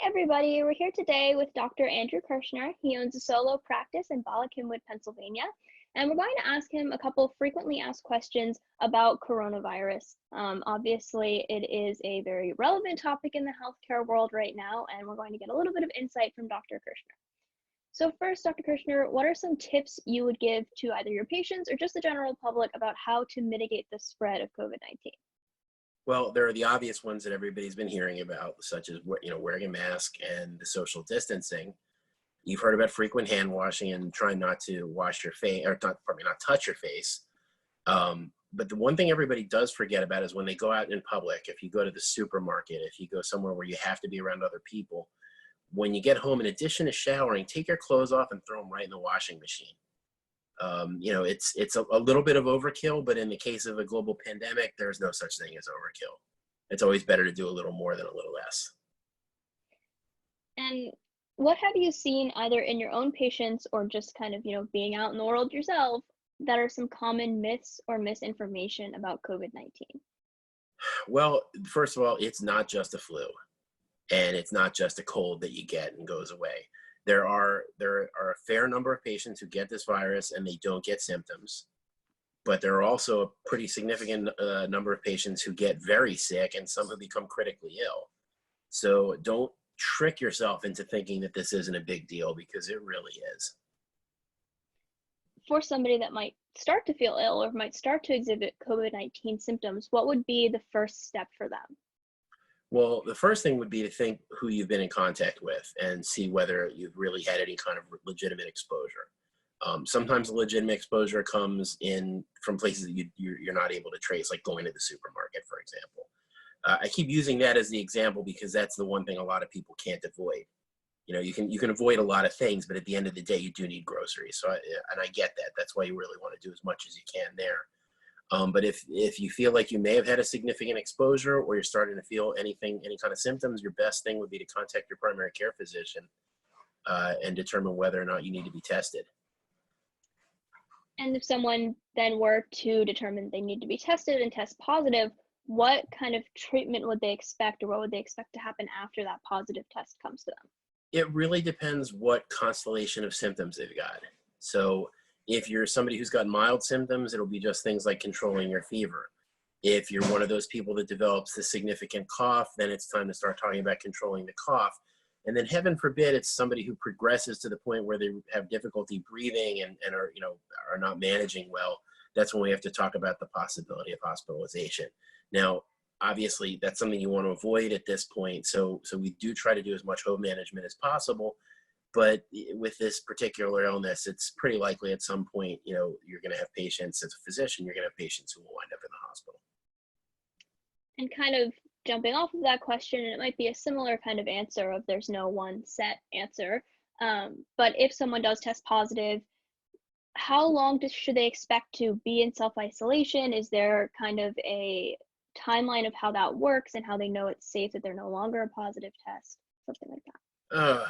everybody. We're here today with Dr. Andrew Kirschner. He owns a solo practice in Ballackinwood, Pennsylvania, and we're going to ask him a couple of frequently asked questions about coronavirus. Obviously, it is a very relevant topic in the healthcare world right now, and we're going to get a little bit of insight from Dr. Kirschner. So first, Dr. Kirschner, what are some tips you would give to either your patients or just the general public about how to mitigate the spread of COVID-19? Well, there are the obvious ones that everybody's been hearing about, such as wearing a mask and the social distancing. You've heard about frequent hand washing and trying not to wash your face, or not touch your face. But the one thing everybody does forget about is when they go out in public. If you go to the supermarket, if you go somewhere where you have to be around other people, when you get home, in addition to showering, take your clothes off and throw them right in the washing machine. It's a little bit of overkill, but in the case of a global pandemic, there's no such thing as overkill. It's always better to do a little more than a little less. And what have you seen either in your own patients or just kind of, being out in the world yourself that are some common myths or misinformation about COVID-19? Well, first of all, it's not just a flu, and it's not just a cold that you get and goes away. There are a fair number of patients who get this virus and they don't get symptoms, but there are also a pretty significant number of patients who get very sick and some who become critically ill. So don't trick yourself into thinking that this isn't a big deal, because it really is. For somebody that might start to feel ill or might start to exhibit COVID-19 symptoms, what would be the first step for them? Well, the first thing would be to think who you've been in contact with and see whether you've really had any kind of legitimate exposure. Sometimes legitimate exposure comes in from places that you're not able to trace, like going to the supermarket, for example. I keep using that as the example because that's the one thing a lot of people can't avoid. You can avoid a lot of things, but at the end of the day, you do need groceries. So, and I get that. That's why you really want to do as much as you can there. But if you feel like you may have had a significant exposure or you're starting to feel any kind of symptoms, your best thing would be to contact your primary care physician and determine whether or not you need to be tested. And if someone then were to determine they need to be tested and test positive, what kind of treatment would they expect, or what would they expect to happen after that positive test comes to them? It really depends what constellation of symptoms they've got. So if you're somebody who's got mild symptoms, it'll be just things like controlling your fever. If you're one of those people that develops the significant cough, then it's time to start talking about controlling the cough. And then heaven forbid it's somebody who progresses to the point where they have difficulty breathing and are not managing well. That's when we have to talk about the possibility of hospitalization. Now, obviously, that's something you want to avoid at this point. So we do try to do as much home management as possible. But with this particular illness, it's pretty likely at some point, you're going to have patients, as a physician, you're going to have patients who will wind up in the hospital. And kind of jumping off of that question, and it might be a similar kind of answer of there's no one set answer. But if someone does test positive, how long should they expect to be in self-isolation? Is there kind of a timeline of how that works and how they know it's safe that they're no longer a positive test? Something like that.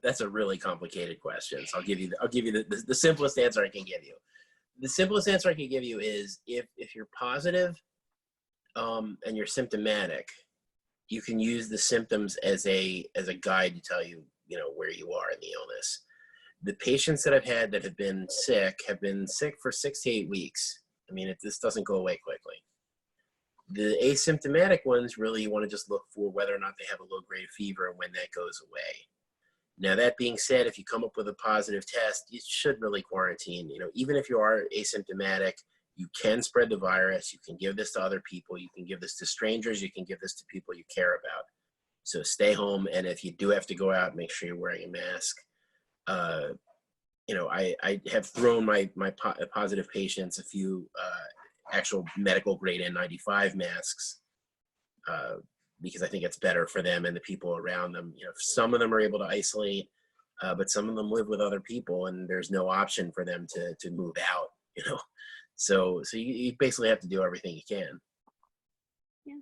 That's a really complicated question. So I'll give you the simplest answer I can give you. The simplest answer I can give you is if you're positive and you're symptomatic, you can use the symptoms as a guide to tell you where you are in the illness. The patients that I've had that have been sick for 6 to 8 weeks. I mean, this doesn't go away quickly. The asymptomatic ones, really, you want to just look for whether or not they have a low-grade fever and when that goes away. Now, that being said, if you come up with a positive test, you should really quarantine. Even if you are asymptomatic, you can spread the virus. You can give this to other people. You can give this to strangers. You can give this to people you care about. So stay home, and if you do have to go out, make sure you're wearing a mask. I have thrown my positive patients a few actual medical grade N95 masks because I think it's better for them and the people around them. Some of them are able to isolate, but some of them live with other people and there's no option for them to move out, So you basically have to do everything you can. Yeah.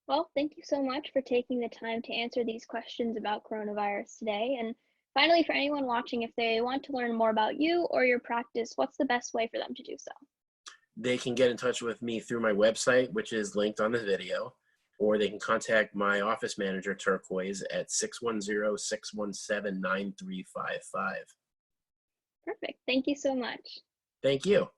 Well, thank you so much for taking the time to answer these questions about coronavirus today. And finally, for anyone watching, if they want to learn more about you or your practice, what's the best way for them to do so? They can get in touch with me through my website, which is linked on the video. or they can contact my office manager, Turquoise, at 610-617-9355. Perfect. Thank you so much. Thank you.